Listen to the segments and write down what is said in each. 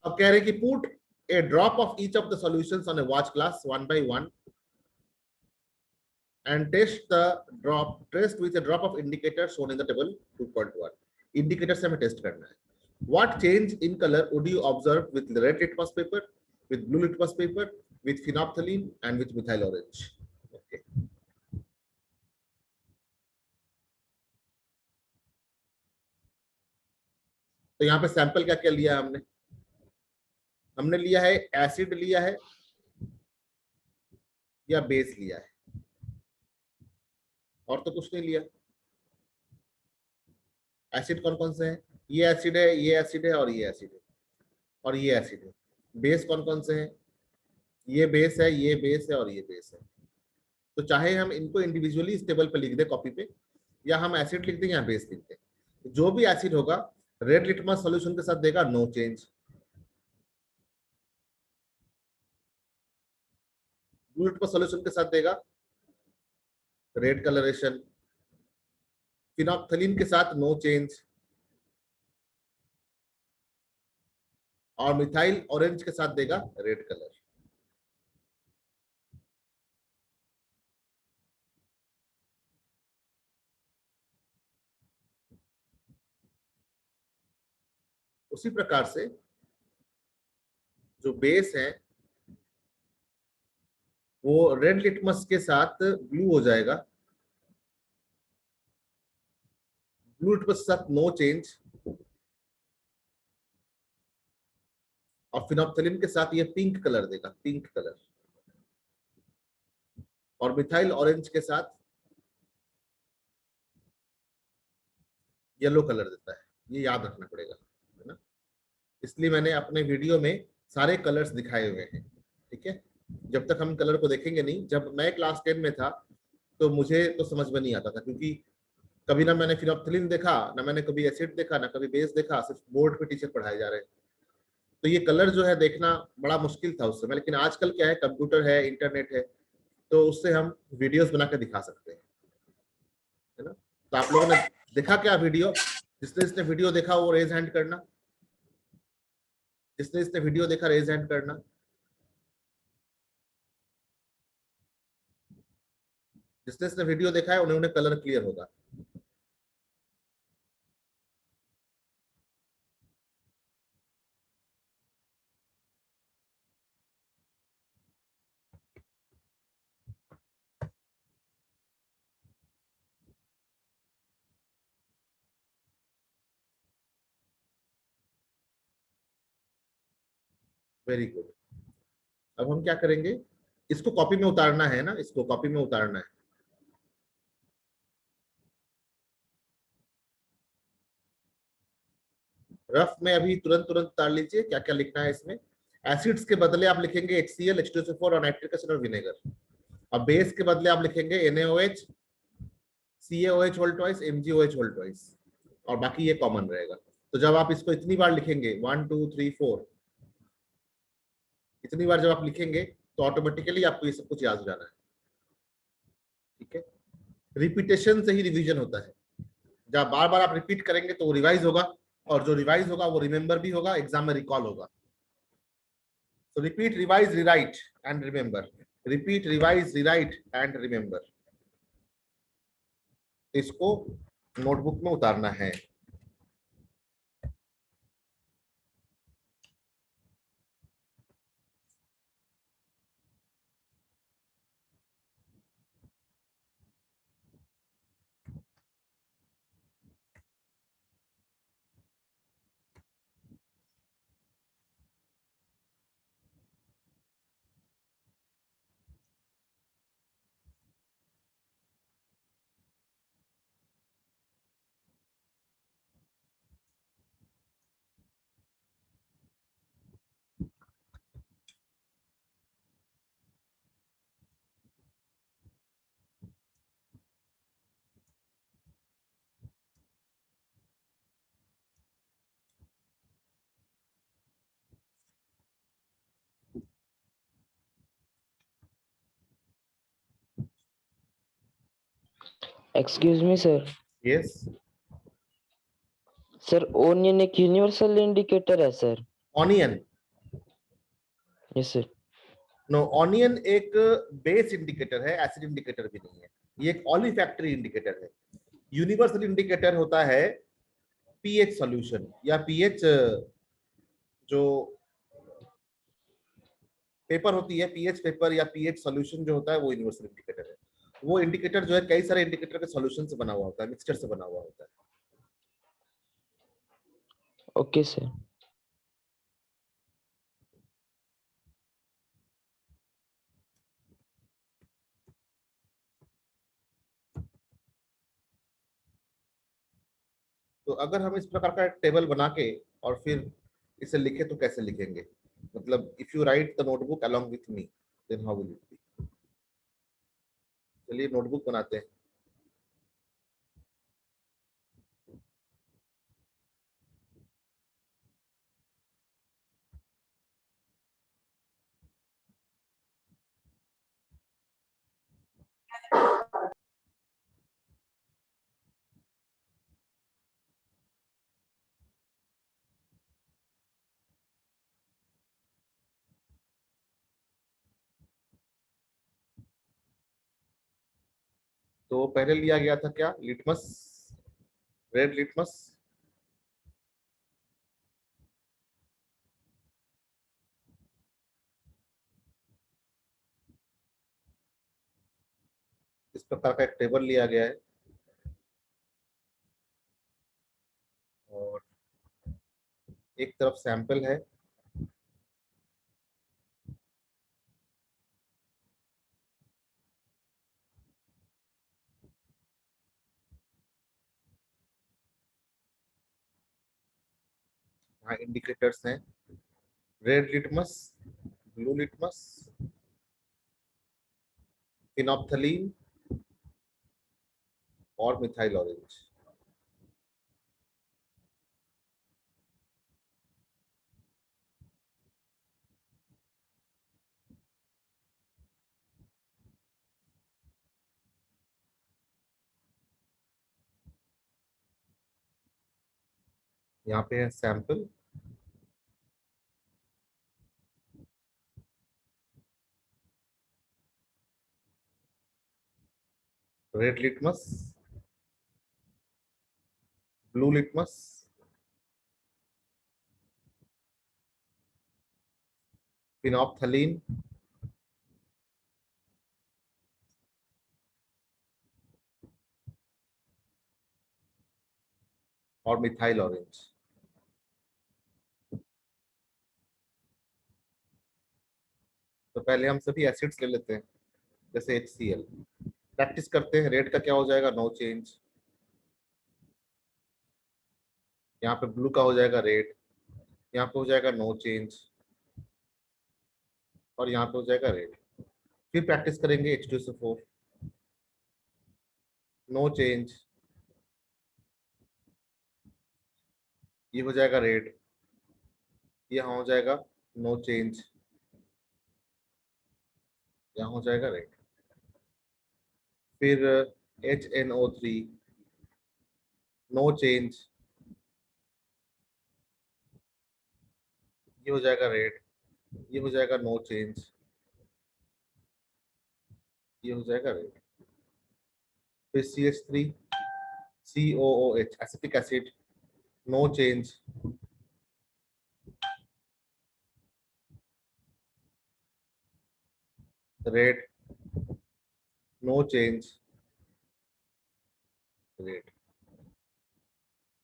अब कह रहे कि put a drop of each of the solutions on a watch glass one by one and test with a drop of indicator shown in the table 2.1. Indicator से हमें test करना है. What change in color would you observe with red litmus paper, with blue litmus paper, with phenolphthalein and with methyl orange? Okay. तो यहाँ पे sample क्या क्या लिया हमने? हमने लिया है एसिड लिया है या बेस लिया है, और तो कुछ नहीं लिया. एसिड कौन कौन से हैं? ये एसिड है, ये एसिड है, और ये एसिड है, और ये एसिड है. बेस कौन कौन से हैं? ये बेस है, ये बेस है, और ये बेस है. तो चाहे हम इनको इंडिविजुअली इस टेबल पे लिख दें कॉपी पे, या हम एसिड लिख दें या बेस लिख दें, जो भी एसिड होगा रेड लिटमस सॉल्यूशन के साथ देगा no change. Blue litmus solution के साथ देगा रेड कलरेशन. फिनोल्फथलीन के साथ नो चेंज, और मिथाइल ऑरेंज के साथ देगा रेड कलर. उसी प्रकार से जो बेस है वो रेड लिटमस के साथ ब्लू हो जाएगा, ब्लू लिटमस के साथ नो चेंज, और फिनोल्फथलीन के साथ ये पिंक कलर देगा, पिंक कलर, और मिथाइल ऑरेंज के साथ येलो कलर देता है. ये याद रखना पड़ेगा, है ना. इसलिए मैंने अपने वीडियो में सारे कलर्स दिखाए हुए हैं. ठीक है, जब तक हम कलर को देखेंगे नहीं. जब मैं क्लास 10 में था तो मुझे तो समझ में नहीं आता था, क्योंकि कभी ना मैंने फिनोल्फथलीन देखा, ना मैंने कभी एसिड देखा, ना कभी बेस देखा, सिर्फ बोर्ड पे टीचर पढ़ाए जा रहे हैं. तो ये कलर जो है देखना बड़ा मुश्किल था उस समय. लेकिन आजकल क्या है, कंप्यूटर है, इंटरनेट है, तो उससे हम वीडियोस बना के दिखा सकते हैं, है ना. तो आप लोगों ने देखा क्या वीडियो? जिसने जिसने वीडियो देखा वो रेज हैंड करना. जिसने जिसने वीडियो देखा रेज हैंड करना. जिसने जिसने वीडियो देखा है उन्हें उन्हें कलर क्लियर होगा. Very good. अब हम क्या करेंगे, इसको कॉपी में उतारना है ना, इसको कॉपी में उतारना है. रफ में अभी तुरंत तुरंत उतार लीजिए. क्या क्या लिखना है इसमें? एसिड्स के बदले आप लिखेंगे HCl, H2SO4 और नाइट्रिक एसिड और विनेगर. अब बेस के बदले आप लिखेंगे NaOH, CaOH whole twice, MgOH whole twice, और बाकी ये कॉमन रहेगा. तो जब आप इसको इतनी बार लिखेंगे 1 2 3 4, इतनी बार जब आप लिखेंगे तो ऑटोमेटिकली आपको ये सब कुछ याद हो जाना है. ठीक है, रिपीटेशन से ही रिवीजन होता है. जब बार बार आप रिपीट करेंगे तो वो रिवाइज होगा, और जो रिवाइज होगा वो रिमेंबर भी होगा, एग्जाम में रिकॉल होगा. So repeat, revise, rewrite and remember. Repeat, revise, rewrite and remember. इसको नोटबुक में उतारना है. Excuse me sir. Yes. Sir onion एक यूनिवर्सल इंडिकेटर है sir. Onion. Yes, sir. No, onion एक बेस इंडिकेटर है, एसिड इंडिकेटर भी नहीं है, ये एक ऑलिफैक्टरी इंडिकेटर है। यूनिवर्सल इंडिकेटर होता है पीएच सॉल्यूशन या पीएच जो पेपर होती है, पीएच पेपर या पीएच सॉल्यूशन जो होता है वो यूनिवर्सल इंडिकेटर है। वो इंडिकेटर जो है कई सारे इंडिकेटर के सॉल्यूशन से बना हुआ होता है, मिक्सचर से बना हुआ होता है। Okay, sir. तो अगर हम इस प्रकार का टेबल बना के और फिर इसे लिखे तो कैसे लिखेंगे? मतलब if you write the notebook along with me then how will it be? चलिए नोटबुक बनाते हैं। तो पहले लिया गया था क्या? Litmus, red litmus. इस प्रकार का एक टेबल लिया गया है और एक तरफ सैंपल है, यहाँ इंडिकेटर्स हैं, red litmus, blue litmus, phenolphthalein और मिथाइल ऑरेंज। यहाँ पे है sample, red litmus, blue litmus, phenolphthalein और मिथाइल ऑरेंज। तो पहले हम सभी एसिड्स ले लेते हैं, जैसे HCl। प्रैक्टिस करते हैं, रेड का क्या हो जाएगा? No change. यहाँ पे ब्लू का हो जाएगा रेड, यहाँ पे हो जाएगा नो चेंज और यहाँ पे हो जाएगा रेड। फिर प्रैक्टिस करेंगे H2SO4, नो चेंज, ये हो जाएगा रेड, यहाँ हो जाएगा नो चेंज, यहाँ हो जाएगा रेड। फिर HNO3, नो चेंज, ये हो जाएगा रेड, ये हो जाएगा नो चेंज, ये हो जाएगा रेड। फिर CH3, COOH, acetic acid, no change, red, no change, red.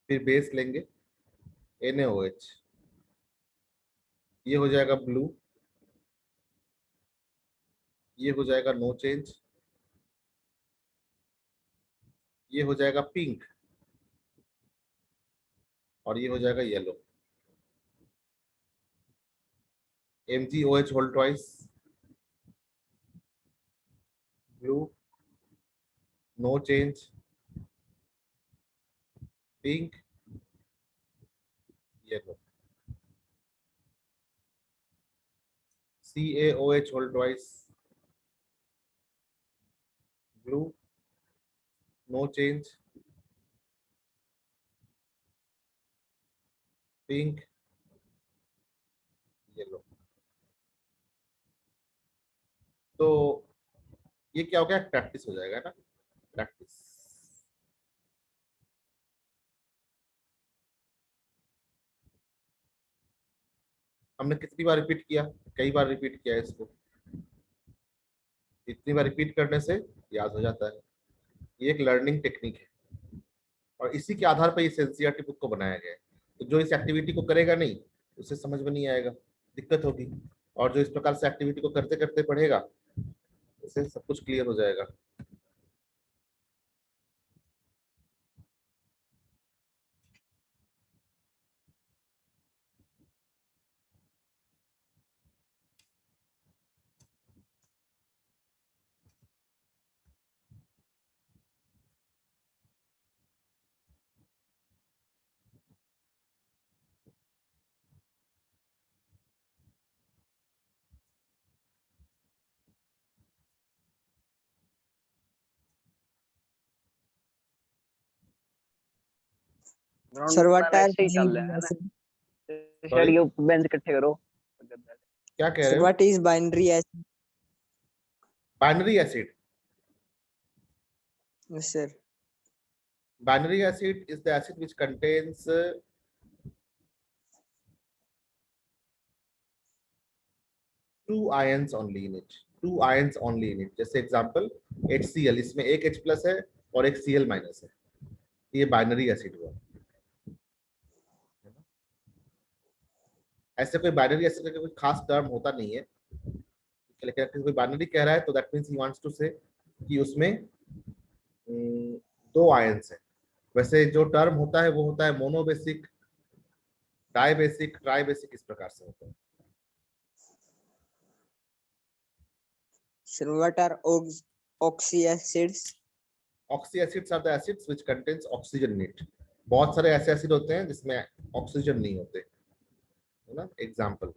फिर बेस लेंगे NaOH, ये हो जाएगा ब्लू, ये हो जाएगा नो चेंज, ये हो जाएगा पिंक और ये हो जाएगा yellow. MgOH whole twice, blue, no change, pink, yellow. CaOH whole twice, blue, no change, pink, yellow. तो ये क्या हो गया, प्रैक्टिस हो जाएगा ना, प्रैक्टिस। हमने कितनी बार रिपीट किया, कई बार रिपीट किया है इसको। इतनी बार रिपीट करने से याद हो जाता है। ये एक लर्निंग टेक्निक है और इसी के आधार पर इस एनसीईआरटी बुक को बनाया गया है। तो जो इस एक्टिविटी को करेगा नहीं, उसे समझ में नहीं आएगा, दिक्कत होगी। और जो इस प्रकार से एक्टिविटी को करते करते पढ़ेगा, उसे सब कुछ क्लियर हो जाएगा। सर व्हाट आर ऐसे ही चल रहा है ना, Sorry? के ऊपर बेंच इकट्ठे करो। क्या कह रहे सर हो? What is binary acid? Binary acid, yes sir. binary acid is the acid which contains two ions only in it, two ions only in it। जैसे एग्जांपल HCl, इसमें एक H प्लस है और एक Cl माइनस है, ये binary acid हुआ। ऐसे कोई बाइनरी एसिड का कोई खास टर्म होता नहीं है, लेकिन अगर कोई बाइनरी कह रहा है तो that means he wants to say कि उसमें दो आयंस है। वैसे जो टर्म होता है वो होता है मोनोबेसिक, डाइबेसिक, ट्राइबेसिक, इस प्रकार से होता है। Sir what are oxy acids? Oxy acids are the acids which contains oxygen in it. बहुत सारे ऐसे एसिड होते हैं जिसमें ऑक्सीजन नहीं होते, है ना। एग्जांपल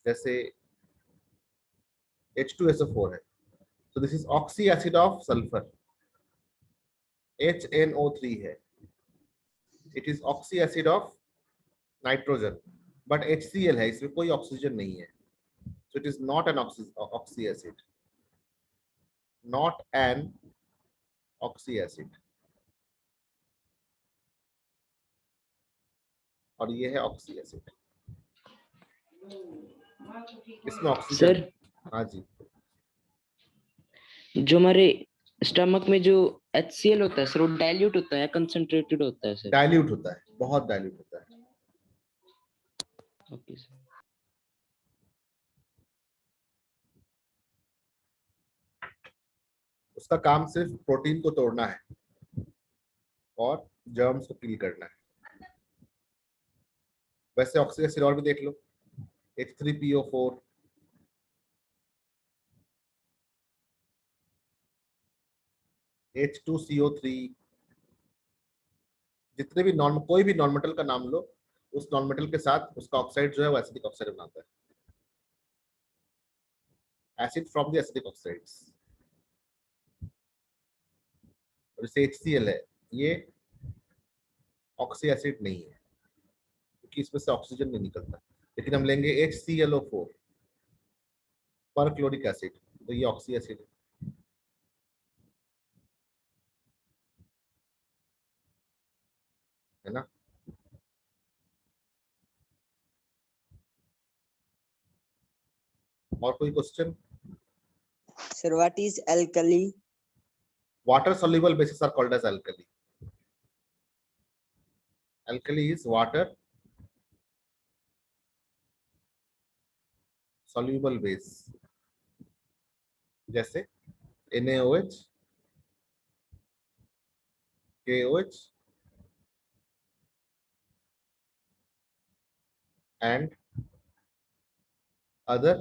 जैसे H2SO4 है, तो this is oxy acid of sulphur. HNO3 है, it is oxy acid of nitrogen. But HCl है, इसमें कोई ऑक्सीजन नहीं है, so it is not an oxy acid, not an oxy acid। और ये है ऑक्सी एसिड, इसमें ऑक्सीजन। सर हाँ जी, जो हमारे स्टमक में जो HCl होता है सर, वो डाइल्यूट होता है या कंसंट्रेटेड होता है सर? डाइल्यूट होता है, बहुत डाइल्यूट होता है। Okay sir. उसका काम सिर्फ प्रोटीन को तोड़ना है और जर्म्स को किल करना है। वैसे ऑक्सी एसिड और भी देख लो, H3PO4, H2CO3, जितने भी नॉन, कोई भी नॉन मेटल का नाम लो, उस नॉन मेटल के साथ उसका ऑक्साइड जो है वो एसिडिक ऑक्साइड बनाता है, acid from the acidic oxides. और जैसे HCl है, ये ऑक्सी एसिड नहीं है क्योंकि इसमें से ऑक्सीजन नहीं निकलता। लेकिन हम लेंगे HClO4 पर क्लोरिक एसिड, तो ये ऑक्सी एसिड है ना। और कोई question? Sir what is alkali? Water soluble bases are called as alkali. Alkali is water soluble base, जैसे NaOH, KOH and other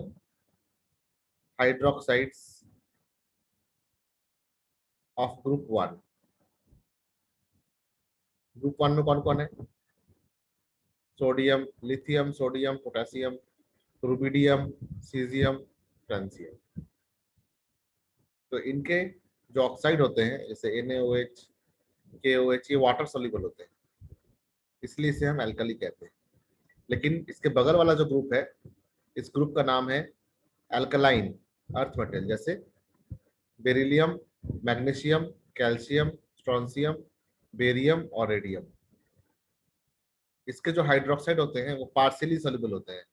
hydroxides of group 1। Group 1 में कौन कौन है? Sodium, lithium, sodium, potassium, rubidium, caesium, francium. तो इनके जो oxide होते हैं जैसे NaOH, KOH, ये वाटर सोल्यूबल होते हैं। इसलिए इसे हम एल्कली कहते हैं। लेकिन इसके बगल वाला जो ग्रुप है, इस ग्रुप का नाम है एल्कलाइन अर्थ मेटल, जैसे beryllium, magnesium, calcium, strontium, barium और रेडियम। इसके जो हाइड्रोक्साइड होते हैं वो पार्शियली सॉल्युबल होते हैं,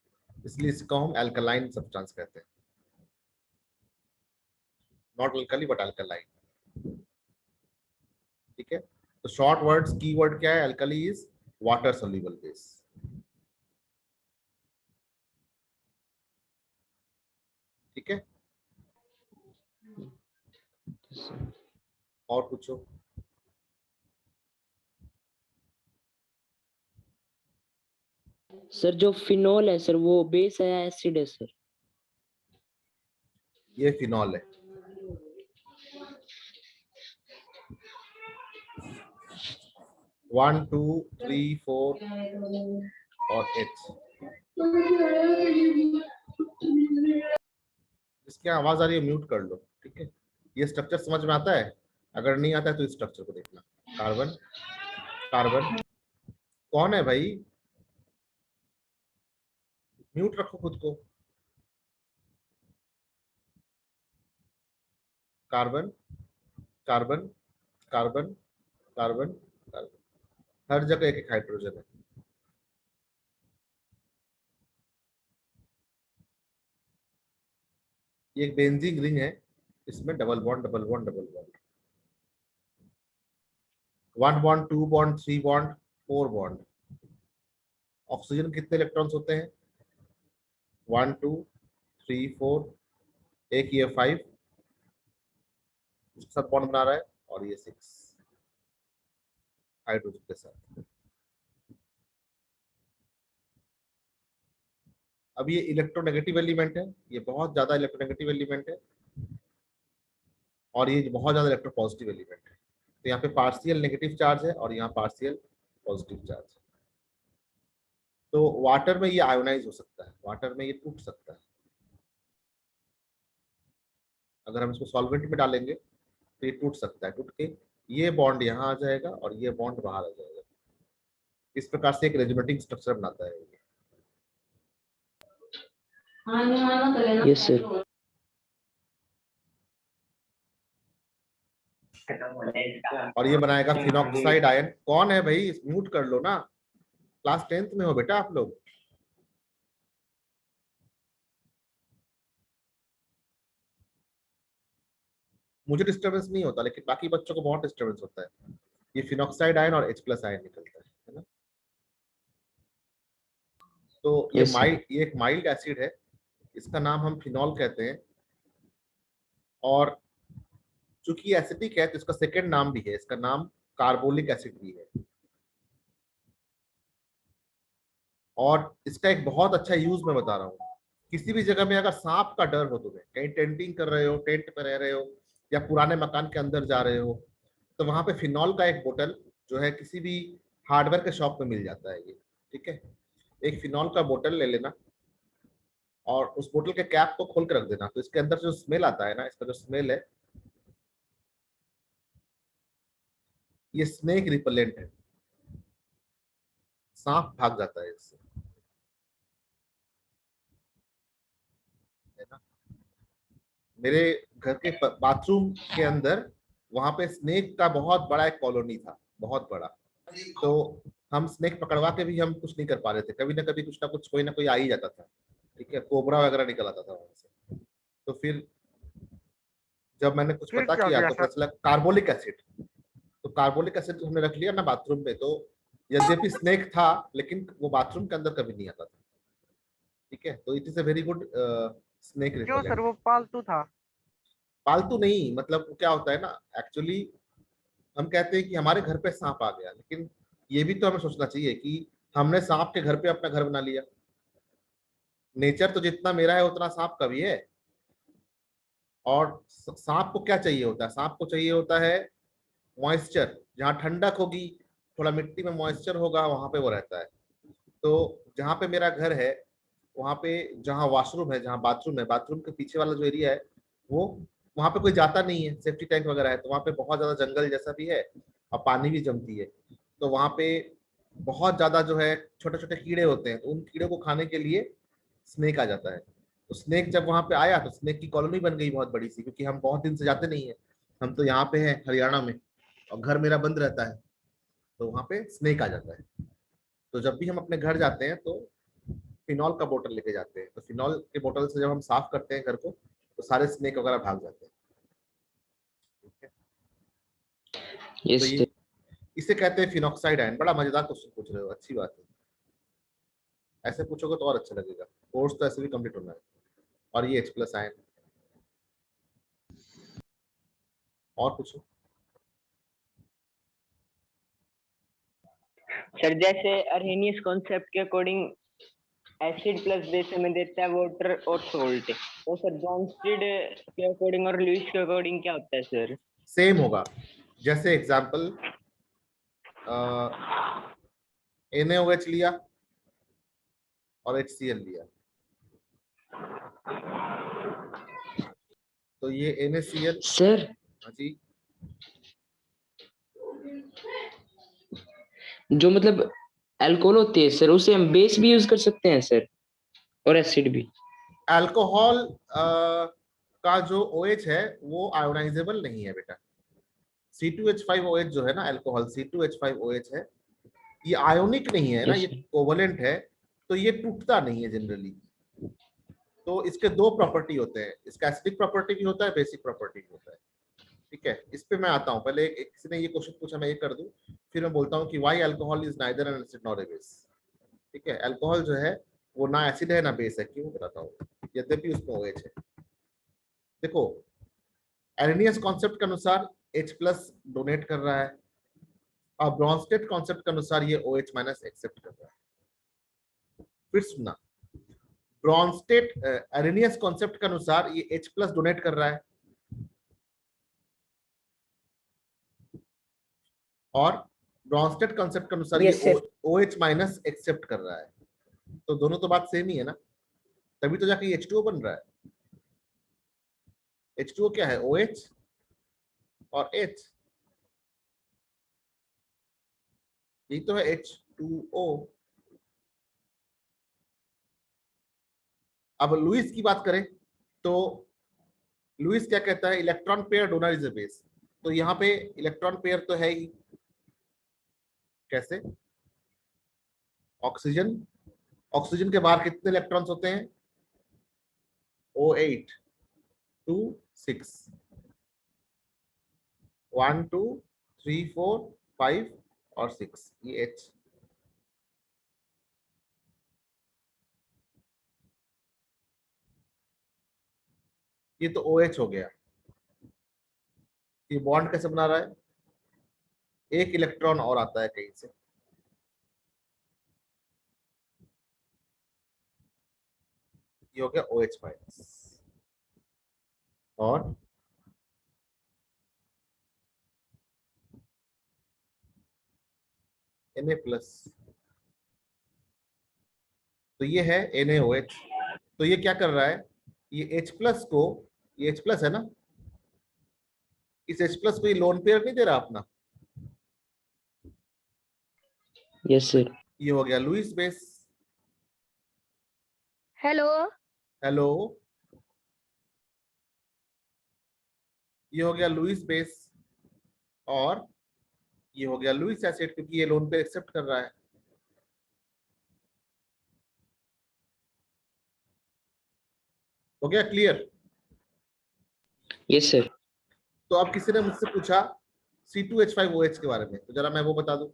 इसलिए इसको हम एल्कलाइन सब्सटेंस कहते हैं। Not alkali but alkaline. ठीक है, तो शॉर्ट वर्ड्स कीवर्ड क्या है? Alkali is water soluble base. ठीक है, और पूछो। सर जो फिनोल है सर वो बेस है या एसिड है सर? ये फिनॉल है। वन टू थ्री फोर और एच। इसकी आवाज आ रही है, म्यूट कर लो। ठीक है, ये स्ट्रक्चर समझ में आता है? अगर नहीं आता है तो इस स्ट्रक्चर को देखना। Carbon, carbon. कौन है भाई? म्यूट रखो खुद को। Carbon, carbon, carbon, carbon, carbon. हर जगह एक एक हाइड्रोजन है। ये एक बेंजीन रिंग है, इसमें double bond, double bond, double bond. 1 bond, 2 bond, 3 bond, 4 bond. Oxygen कितने इलेक्ट्रॉन्स होते हैं? 1 2 3 4, एक ये 5, इसके साथ बॉन्ड बना रहा है, और ये 6 हाइड्रोजन के साथ। अब ये इलेक्ट्रोनेगेटिव एलिमेंट है, ये बहुत ज्यादा इलेक्ट्रोनेगेटिव एलिमेंट है, और ये बहुत ज्यादा इलेक्ट्रोपॉजिटिव एलिमेंट है। तो यहाँ पे पार्शियल नेगेटिव चार्ज है और यहाँ पार्शियल पॉजिटिव चार्ज है। तो वाटर में ये आयोनाइज हो सकता है, वाटर में ये टूट सकता है। अगर हम इसको सॉल्वेंट में डालेंगे तो ये टूट सकता है, टूट के ये बॉन्ड यहाँ आ जाएगा और ये बॉन्ड बाहर आ जाएगा। इस प्रकार से एक रेजोनेटिंग स्ट्रक्चर बनाता है ये। Yes sir. और ये बनाएगा फिनॉक्साइड आयन। कौन है भाई? म्यूट कर लो ना, क्लास 10th में हो बेटा आप लोग। मुझे डिस्टर्बेंस नहीं होता, लेकिन बाकी बच्चों को बहुत डिस्टर्बेंस होता है। ये फिनॉक्साइड आयन और H+ आयन निकलता है ना। तो ये Yes, sir. ये एक माइल्ड एसिड है, इसका नाम हम फिनॉल कहते हैं। और चूंकि एसिडिक है तो इसका सेकेंड नाम भी है, इसका नाम कार्बोलिक एसिड भी है। और इसका एक बहुत अच्छा यूज मैं बता रहा हूँ। किसी भी जगह में अगर सांप का डर हो, तुम्हें कहीं टेंटिंग कर रहे हो, टेंट पे रह रहे हो, या पुराने मकान के अंदर जा रहे हो, तो वहां पे फिनॉल का एक बोतल जो है किसी भी हार्डवेयर के शॉप में मिल जाता है ये। ठीक है, एक फिनॉल का बोतल ले लेना और उस बोतल के कैप को खोल कर रख देना। तो इसके अंदर जो स्मेल आता है ना, इसका जो स्मेल है, ये स्नेक रिपेलेंट है, सांप भाग जाता है इससे, है ना। मेरे घर के बाथरूम के अंदर वहां पे स्नेक का बहुत बड़ा एक कॉलोनी था, बहुत बड़ा। तो हम स्नेक पकड़वा के भी हम कुछ नहीं कर पा रहे थे, कभी ना कभी कुछ ना कुछ कोई ना कोई आ ही जाता था। ठीक है, कोबरा वगैरह निकल आता था वहां से। तो फिर जब मैंने कुछ फिर पता क्या किया किया तो सर? पता चला कार्बोलिक एसिड। तो कार्बोलिक एसिड हमने रख लिया ना बाथरूम में, तो यद्यपि स्नेक था लेकिन वो बाथरूम के अंदर कभी नहीं आता था। ठीक है, तो it is a very good snake क्यों सर, रिपेलेंट। वो पालतू था? पालतू नहीं, मतलब क्या होता है ना, एक्चुअली हम कहते हैं कि हमारे घर पे सांप आ गया, लेकिन ये भी तो हमें सोचना चाहिए कि हमने सांप के घर पे अपना घर बना लिया। नेचर तो जितना मेरा है उतना सांप का भी है। और सांप को क्या चाहिए होता है? सांप को चाहिए होता है मॉइस्चर। जहाँ ठंडक होगी, थोड़ा मिट्टी में मॉइस्चर होगा, वहां पे वो रहता है। तो जहाँ पे मेरा घर है, वहां पे जहाँ वॉशरूम है, जहाँ बाथरूम है, बाथरूम के पीछे वाला जो एरिया है, वो वहां पे कोई जाता नहीं है, सेफ्टी टैंक वगैरह है, तो वहां पे बहुत ज्यादा जंगल जैसा भी है और पानी भी जमती है। तो वहां पे बहुत ज्यादा जो है छोटे छोटे कीड़े होते हैं, तो उन कीड़ों को खाने के लिए स्नेक आ जाता है। तो स्नेक जब वहां पे आया तो स्नेक की कॉलोनी बन गई बहुत बड़ी सी, क्योंकि हम बहुत दिन से जाते नहीं है, हम तो यहाँ पे हैं हरियाणा में, और घर मेरा बंद रहता है, तो वहां पे स्नेक आ जाता है। तो जब भी हम अपने घर जाते हैं तो फिनॉल का बोतल लेके जाते हैं, तो फिनॉल के बोतल से जब हम साफ करते हैं घर को तो सारे स्नेक वगैरह भाग जाते हैं। ठीक है? तो यस ये सर। इसे कहते हैं फिनॉक्साइड आयन। बड़ा मजेदार क्वेश्चन पूछ रहे हो, अच्छी बात है। ऐसे पूछोगे तो और अच्छा लगेगा। कोर्स तो ऐसे भी कंप्लीट होना है। और ये H+ आयन। और पूछो। सर जैसे अर्हेनियस कॉन्सेप्ट के अकॉर्डिंग एसिड प्लस बेस हमें देता है वाटर और सोल्ट, तो सर ब्रॉन्स्टेड के अकॉर्डिंग और लुईस के अकॉर्डिंग क्या होता है सर? सेम होगा। जैसे एग्जाम्पल NaOH लिया और HCl लिया, तो ये NaCl। सर हाँ जी। जो मतलब अल्कोहल होती है सर, उसे हम बेस भी यूज कर सकते हैं सर, और एसिड भी। अल्कोहल का जो OH है वो आयोनाइजेबल नहीं है बेटा। C2H5OH जो है ना, अल्कोहल C2H5OH है, ये आयोनिक नहीं है ना, यस ये सर। कोवलेंट है, तो ये टूटता नहीं है जनरली। तो इसके दो प्रॉपर्टी होते हैं, इसका एसिडिक प्रॉपर्टी भी होता है, बेसिक प्रॉपर्टी भी होता है। ठीक है, इस पे मैं आता हूँ। पहले किसी ने ये क्वेश्चन पूछा, मैं ये कर दूं, फिर मैं बोलता हूँ कि why alcohol is neither N acid nor a base. ठीक है, अल्कोहल जो है वो ना एसिड है ना बेस है, क्यों बताता हूँ, यद्यपि उसमें OH है। देखो, एरेनियस कॉन्सेप्ट के अनुसार H+ डोनेट कर रहा है, और ब्रॉन्स्टेड कॉन्सेप्ट के अनुसार ये OH- एक्सेप्ट कर रहा है। फिर सुनना, ब्रॉन्स्टेड एरेनियस कॉन्सेप्ट के अनुसार ये H+ डोनेट कर रहा है, और ब्रॉन्स्टेड कॉन्सेप्ट के अनुसार ये यस सर। OH- एक्सेप्ट कर रहा है। तो दोनों तो बात सेम ही है ना, तभी तो जाके H2O बन रहा है। H2O क्या है? OH और H, यही तो है H2O। अब लुईस की बात करें तो लुईस क्या कहता है? Electron pair donor is a base. तो यहाँ पे इलेक्ट्रॉन पेयर तो है ही। कैसे? ऑक्सीजन, ऑक्सीजन के बाहर कितने इलेक्ट्रॉन्स होते हैं? O8 2 6, 1 2 3 4 5 और 6, ये H। ये तो OH हो गया। ये बॉन्ड कैसे बना रहा है? एक इलेक्ट्रॉन और आता है कहीं से, ये हो गया OH-, और Na+। तो ये है NaOH। तो ये क्या कर रहा है? ये H+ को, ये H+ है ना, इस H+ को ये लोन पेयर नहीं दे रहा अपना, यस तो सर। ये हो गया लुईस बेस। हेलो। हेलो, ये हो गया लुईस बेस, और ये हो गया लुईस एसिड, क्योंकि ये लोन पेयर एक्सेप्ट कर रहा है। हो गया क्लियर? Yes sir. तो अब किसी ने मुझसे पूछा C2H5OH के बारे में, तो जरा मैं वो बता दूं।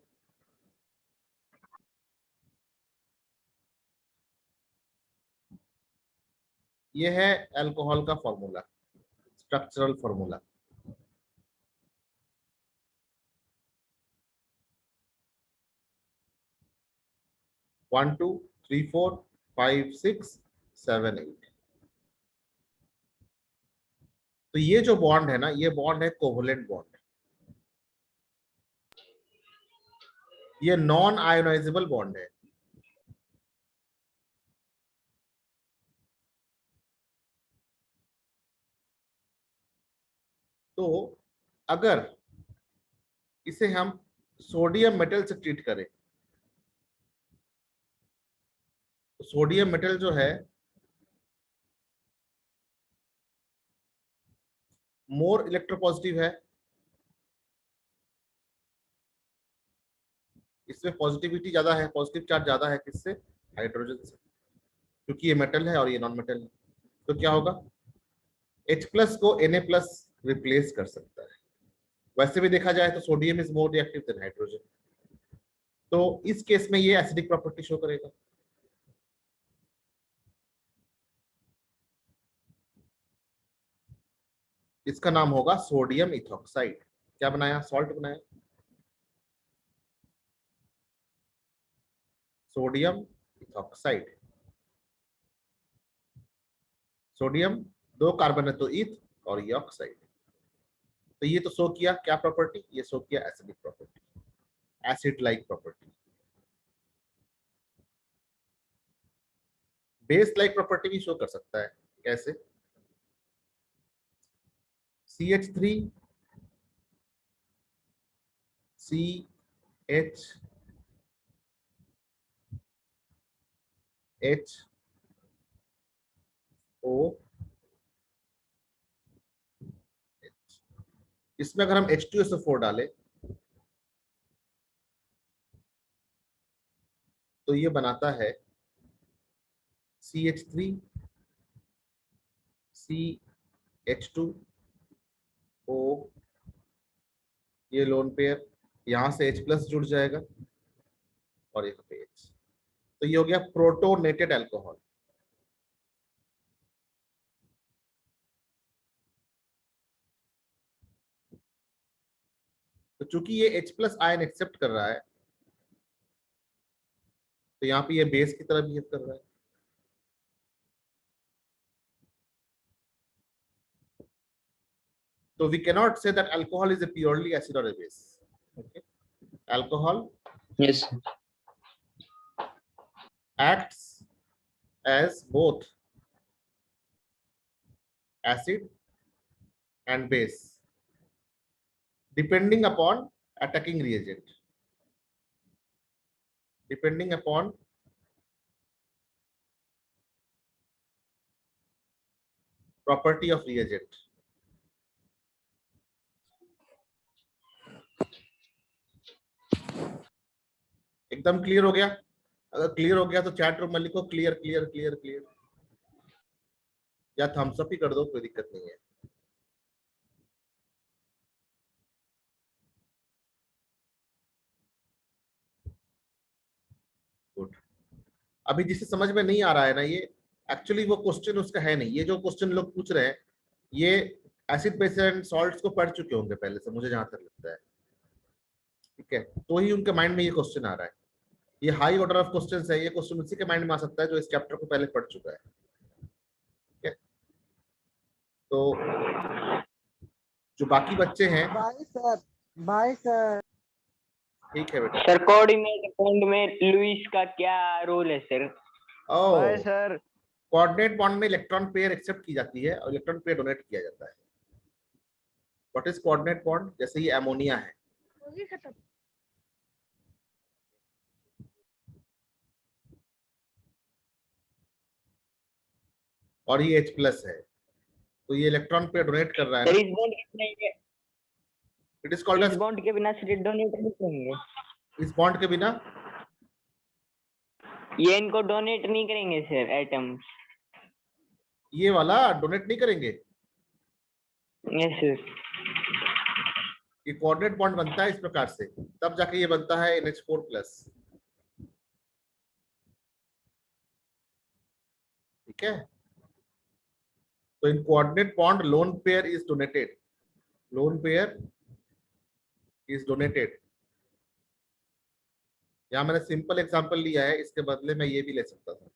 ये है अल्कोहल का formula, structural formula. One two three four five six seven eight. तो ये जो बॉन्ड है ना, ये बॉन्ड है कोवलेंट बॉन्ड, ये नॉन आयोनाइजेबल बॉन्ड है। तो अगर इसे हम सोडियम मेटल से ट्रीट करें सोडियम मेटल जो है मोर इलेक्ट्रोपॉजिटिव है, इसमें पॉजिटिविटी ज्यादा है, पॉजिटिव चार्ज ज्यादा है किससे? हाइड्रोजन से, क्योंकि ये मेटल है और ये नॉन मेटल है। तो क्या होगा? H प्लस को Na+ रिप्लेस कर सकता है। वैसे भी देखा जाए तो sodium is more reactive than hydrogen, तो इस केस में ये एसिडिक प्रॉपर्टी शो करेगा। इसका नाम होगा सोडियम इथॉक्साइड। क्या बनाया? सॉल्ट बनाया, सोडियम इथॉक्साइड। सोडियम 2 कार्बन है तो ईथ, और ये ऑक्साइड। तो ये तो शो किया क्या प्रॉपर्टी? ये शो किया acidic property, acid like property. Base like property भी शो कर सकता है। कैसे? CH3 CH HO, इसमें अगर हम H2SO4 डालें तो ये बनाता है CH3 CH2O, ये लोन पेयर, यहां से H+ जुड़ जाएगा और यहाँ पे H। तो ये हो गया प्रोटोनेटेड अल्कोहल। तो चूंकि ये H+ आयन एक्सेप्ट कर रहा है तो यहाँ पे ये बेस की तरह बिहेव कर रहा है। So we cannot say that alcohol is a purely acid or a base. Okay. Alcohol Yes. acts as both acid and base depending upon attacking reagent. Depending upon property of reagent. एकदम clear हो गया? अगर clear हो गया तो chat room में लिखो clear clear clear clear, या थम्स अप ही कर दो, कोई दिक्कत नहीं है। गुड। अभी जिसे समझ में नहीं आ रहा है ना, ये एक्चुअली वो क्वेश्चन उसका है नहीं। ये जो क्वेश्चन लोग पूछ रहे हैं ये एसिड बेस एंड सॉल्ट्स को पढ़ चुके होंगे पहले से, मुझे जहां तक लगता है। ठीक है, तो ही उनके माइंड में ये क्वेश्चन आ रहा है। ये हाई ऑर्डर ऑफ क्वेश्चंस है, ये क्वेश्चन उसी के माइंड में आ सकता है जो इस चैप्टर को पहले पढ़ चुका है। ठीक है, तो जो बाकी बच्चे हैं, बाय सर। ठीक है बेटा। सर कोऑर्डिनेट बॉन्ड में लुईस का क्या रोल है sir? Oh sir. Coordinate bond में इलेक्ट्रॉन पेयर एक्सेप्ट की जाती है और इलेक्ट्रॉन पेयर डोनेट किया जाता है। What is coordinate bond? जैसे ये अमोनिया है, और ये H+ है, तो ये इलेक्ट्रॉन पेयर डोनेट कर रहा है सर ना। इस बॉन्ड के इट इज कॉल्ड इस बॉन्ड के बिना सर डोनेट नहीं करेंगे? इस बॉन्ड के बिना ये इनको डोनेट नहीं करेंगे सर एटम? ये वाला डोनेट नहीं करेंगे। Yes sir. ये कोऑर्डिनेट बॉन्ड बनता है इस प्रकार से, तब जाके ये बनता है NH4+। ठीक है, तो इन coordinate bond lone pair is donated, lone pair is donated. यहाँ मैंने सिंपल एग्जांपल लिया है, इसके बदले में ये भी ले सकता था,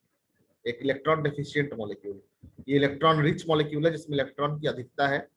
एक इलेक्ट्रॉन डेफिशिएंट मॉलिक्यूल। ये इलेक्ट्रॉन रिच मॉलिक्यूल है जिसमें इलेक्ट्रॉन की अधिकता है,